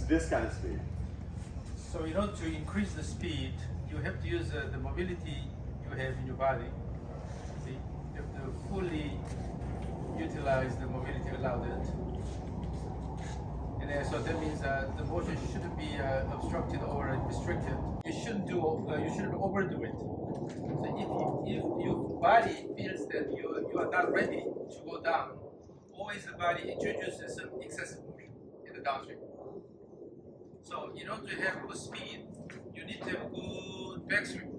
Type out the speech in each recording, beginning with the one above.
this kind of speed. So in order to increase the speed, you have to use the mobility you have in your body. See, you have to fully utilize the mobility allowed it. And so that means the motion shouldn't be obstructed or restricted. You shouldn't overdo it. So if your body feels that you are not ready to go down, always the body introduces some excessive motion in the downswing. So in order to have good speed, you need to have good backswing.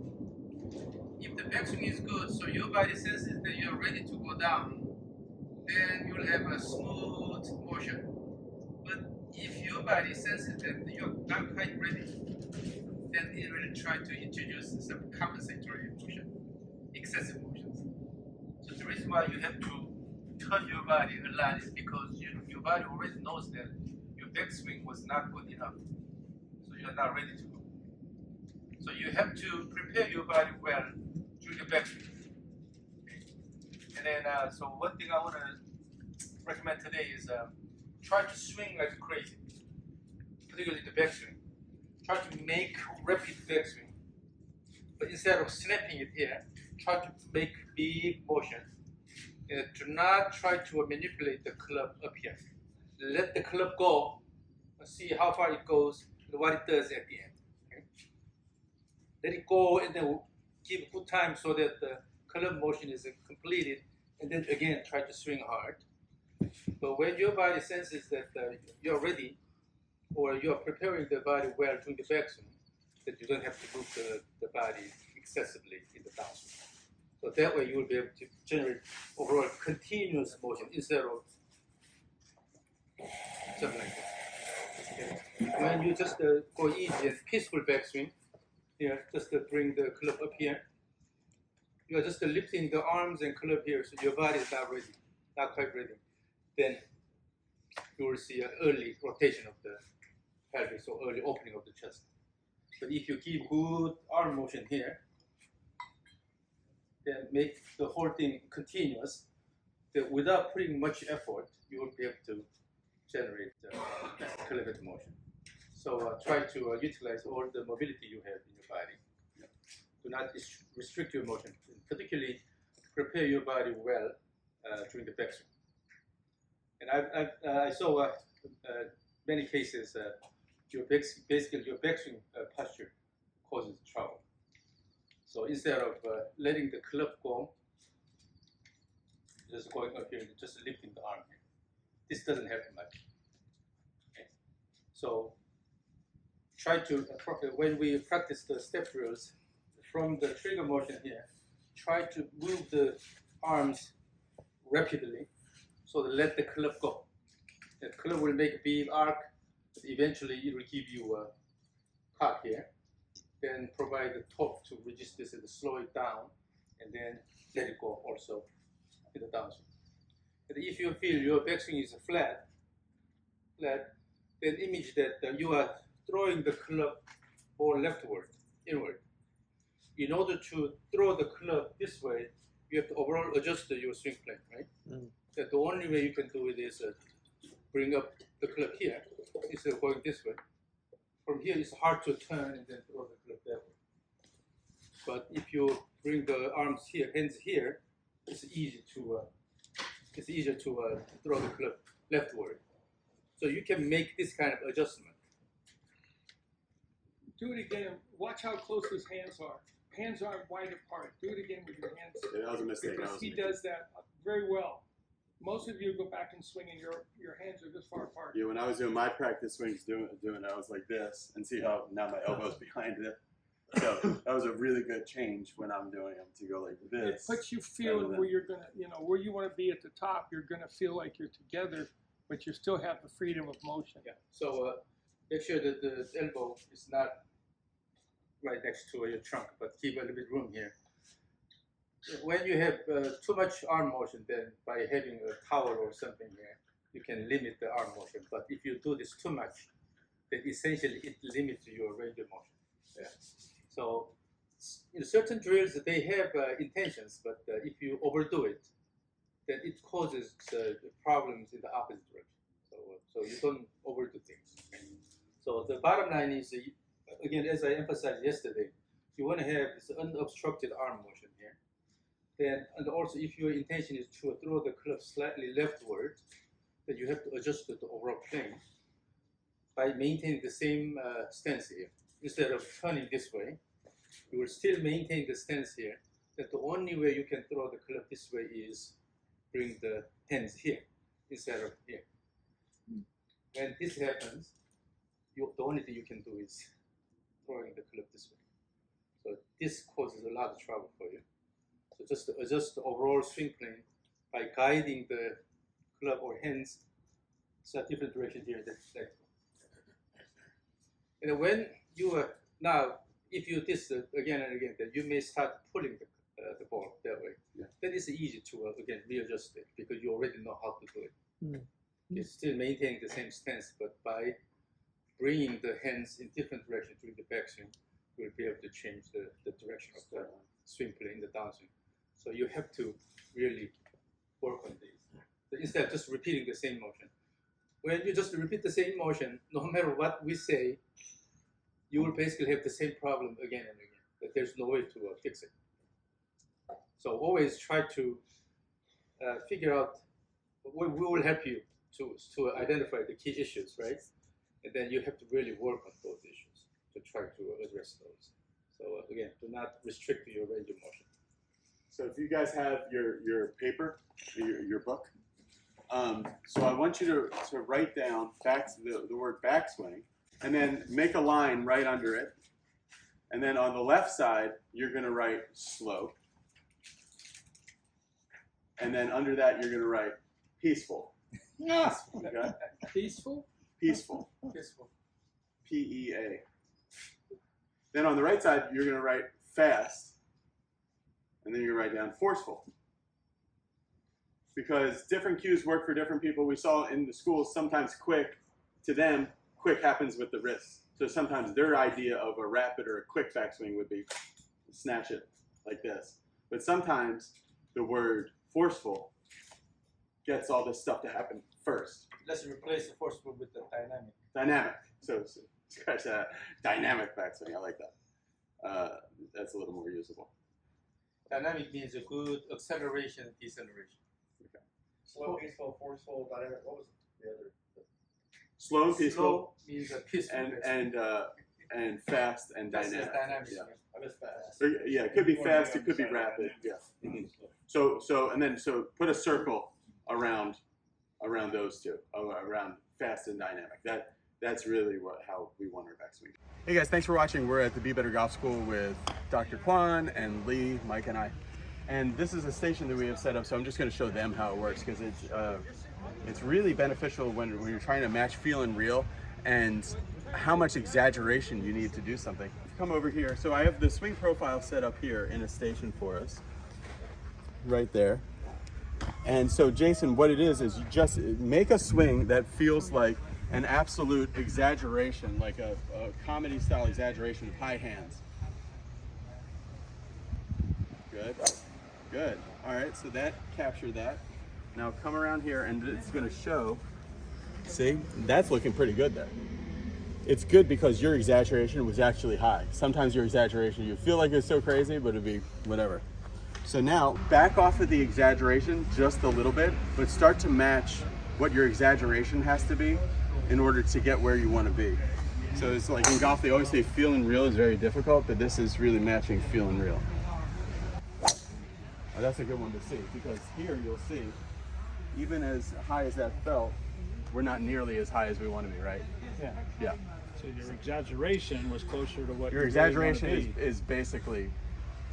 If the backswing is good, so your body senses that you're ready to go down, then you'll have a smooth motion. But if your body senses that you're not quite ready, then it will try to introduce some compensatory motion, excessive motions. So the reason why you have to turn your body a lot is because your body already knows that your backswing was not good enough. So you're not ready to go. So you have to prepare your body well during the backswing. Okay. And then, so one thing I want to recommend today is try to swing like crazy, particularly the backswing. Try to make rapid backswing, but instead of snapping it here, try to make big motion. Do not try to manipulate the club up here. Let the club go, see how far it goes, and what it does at the end. Okay? Let it go and then give good time so that the club motion is completed, and then again try to swing hard. But when your body senses that you're ready, or you're preparing the body well during the backswing, that you don't have to move the body excessively in the downswing. So that way you will be able to generate overall continuous motion instead of something like that. Okay. When you just go easy and peaceful backswing, here, just bring the club up here. You are just lifting the arms and club here, so your body is not ready, not quite ready. Then you will see an early rotation of the pelvis, so early opening of the chest. But if you give good arm motion here, then make the whole thing continuous, that without putting much effort, you will be able to generate elevated motion. So try to utilize all the mobility you have in your body. Do not restrict your motion, particularly prepare your body well during the backswing. And I saw many cases basically your backswing posture causes trouble. So instead of letting the club go, just going up here and just lifting the arm here. This doesn't help much. Okay. So try to, when we practice the step drills, from the trigger motion here, try to move the arms rapidly, so that let the club go. The club will make a big arc, but eventually it will give you a cock here. Then provide the torque to resist this and slow it down, and then let it go also in the downswing. And if you feel your backswing is flat, then image that you are throwing the club or leftward, inward. In order to throw the club this way, you have to overall adjust your swing plane, right? That the only way you can do it is bring up the club here instead of going this way. From here, it's hard to turn and then throw the club that way. But if you bring the arms here, hands here, it's easy to it's easier to throw the club leftward. So you can make this kind of adjustment. Do it again. Watch how close his hands are. Hands aren't wide apart. Do it again with your hands. Yeah, that was a mistake. Because he does that very well. Most of you go back and swing and your hands are this far apart. Yeah, when I was doing my practice swings, doing it, I was like this, and see how now my elbow's behind it. So that was a really good change when I'm doing them to go like this. It puts you feeling where you're gonna, where you want to be at the top. You're gonna feel like you're together, but you still have the freedom of motion. Yeah. So make sure that the elbow is not right next to your trunk, but keep a little bit room here. When you have too much arm motion, then by having a towel or something here, you can limit the arm motion. But if you do this too much, then essentially it limits your range of motion. Yeah. So in certain drills, they have intentions, but if you overdo it, then it causes problems in the opposite direction. So you don't overdo things. So So the bottom line is, again, as I emphasized yesterday, you want to have this unobstructed arm motion here. Then, and also if your intention is to throw the club slightly leftward, then you have to adjust the overall plane by maintaining the same stance here. Instead of turning this way, you will still maintain the stance here. That the only way you can throw the club this way is bring the hands here instead of here. When this happens, the only thing you can do is throwing the club this way. So this causes a lot of trouble for you. So just to adjust the overall swing plane by guiding the club or hands in a different direction here. And when you are now, if you this again and again, then you may start pulling the ball that way. Yeah. Then it's easy to again readjust it because you already know how to do it. Mm. You still maintain the same stance, but by bringing the hands in different directions during the backswing, you'll be able to change the direction of the swing plane, the downswing. So you have to really work on these. So instead of just repeating the same motion. When you just repeat the same motion, no matter what we say, you will basically have the same problem again and again. But there's no way to fix it. So always try to figure out, we will help you to identify the key issues, right? And then you have to really work on those issues to try to address those. So again, do not restrict your range of motion. So if you guys have your paper, your book, so I want you to write down the word backswing, and then make a line right under it. And then on the left side, you're going to write slow. And then under that, you're going to write peaceful. Yes. Okay? Peaceful? Peaceful. Peaceful. P-E-A. Then on the right side, you're going to write fast. And then you're going to write down forceful. Because different cues work for different people. We saw in the schools, sometimes quick, to them, quick happens with the wrists. So sometimes their idea of a rapid or a quick backswing would be snatch it like this. But sometimes the word forceful gets all this stuff to happen first. Let's replace the forceful with the dynamic. Dynamic. So scratch that. Dynamic backswing. I like that. That's a little more usable. Dynamic means a good acceleration and deceleration. Okay. Slow, peaceful, forceful, dynamic. What was the other? Slow and peaceful. Slow means a peaceful. And fast and That's dynamic. the dynamic. Yeah. I missed fast. Or, yeah, it could be fast. It could be rapid. Yeah. So put a circle around those two, around fast and dynamic. That's really how we want our backswing. Hey guys, thanks for watching. We're at the Be Better Golf School with Dr. Kwon and Lee, Mike, and I. And this is a station that we have set up, so I'm just going to show them how it works because it's really beneficial when you're trying to match feel and real and how much exaggeration you need to do something. Come over here. So I have the swing profile set up here in a station for us, right there. And so Jason, what it is you just make a swing that feels like an absolute exaggeration, like a comedy style exaggeration of high hands. Good, good. All right, so that captured that. Now come around here and it's gonna show, see, that's looking pretty good there. It's good because your exaggeration was actually high. Sometimes your exaggeration, you feel like it's so crazy, but it'd be whatever. So now back off of the exaggeration just a little bit, but start to match what your exaggeration has to be in order to get where you want to be. So it's like in golf, they always say feeling real is very difficult, but this is really matching feeling real. Oh, that's a good one to see because here you'll see, even as high as that felt, we're not nearly as high as we want to be, right? Yeah. Yeah. So your exaggeration was closer to what Your you exaggeration really want to be. is basically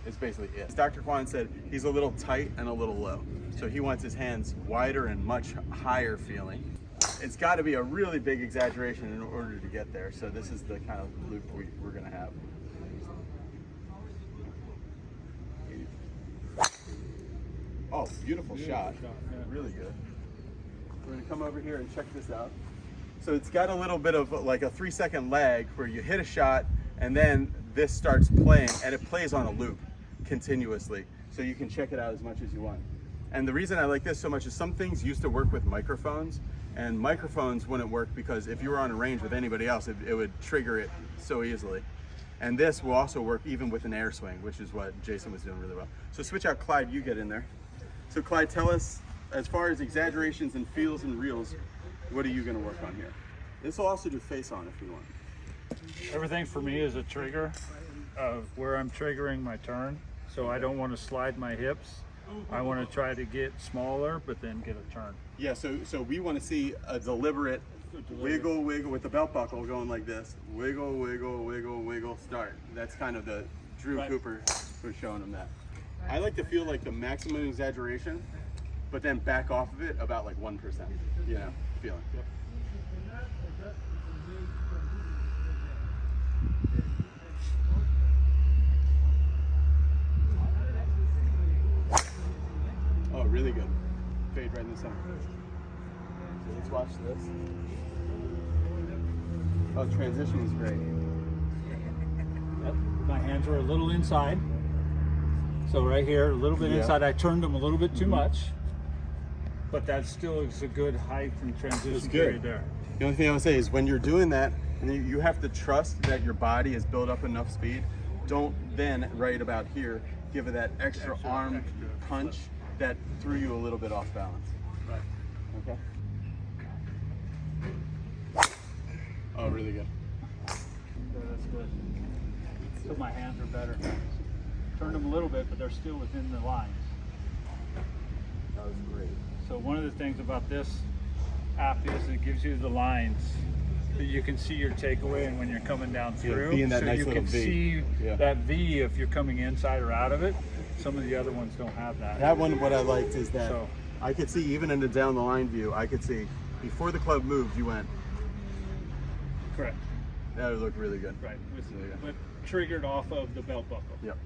it. Dr. Kwon said he's a little tight and a little low. So he wants his hands wider and much higher feeling. It's got to be a really big exaggeration in order to get there. So this is the kind of loop we're going to have. Oh, beautiful shot. Yeah. Really good. We're going to come over here and check this out. So it's got a little bit of like a 3-second lag where you hit a shot and then this starts playing and it plays on a loop continuously. So you can check it out as much as you want. And the reason I like this so much is some things used to work with microphones And microphones wouldn't work because if you were on a range with anybody else, it would trigger it so easily. And this will also work even with an air swing, which is what Jason was doing really well. So switch out Clyde, you get in there. So Clyde, tell us, as far as exaggerations and feels and reels, what are you gonna work on here? This will also do face on if you want. Everything for me is a trigger of where I'm triggering my turn. So I don't want to slide my hips. I want to try to get smaller, but then get a turn. Yeah, so we want to see a deliberate wiggle, wiggle with the belt buckle going like this. Wiggle, wiggle, wiggle, wiggle, start. That's kind of the Drew Right. Cooper was showing him that. I like to feel like the maximum exaggeration, but then back off of it about like 1%, you know, feeling. Oh, really good. Fade right in the center. So let's watch this. Oh, transition was great. Yep. My hands were a little inside. So right here, a little bit Yeah. inside. I turned them a little bit too much. But that still is a good height and It's transition good. period there. The only thing I would say is when you're doing that, and you have to trust that your body has built up enough speed. Don't then, right about here, give it that extra arm punch that threw you a little bit off balance. Right. Okay. Oh, really good. So that's good. So my hands are better. Turned them a little bit, but they're still within the lines. That was great. So one of the things about this app is it gives you the lines that you can see your takeaway and when you're coming down through. V in that so nice you little can V. see Yeah. that V if you're coming inside or out of it. Some of the other ones don't have that. That one, what I liked is that So- I could see even in the down the line view, I could see before the club moved, you went. Correct. That would look really good. Right. Yeah. But triggered off of the belt buckle. Yep.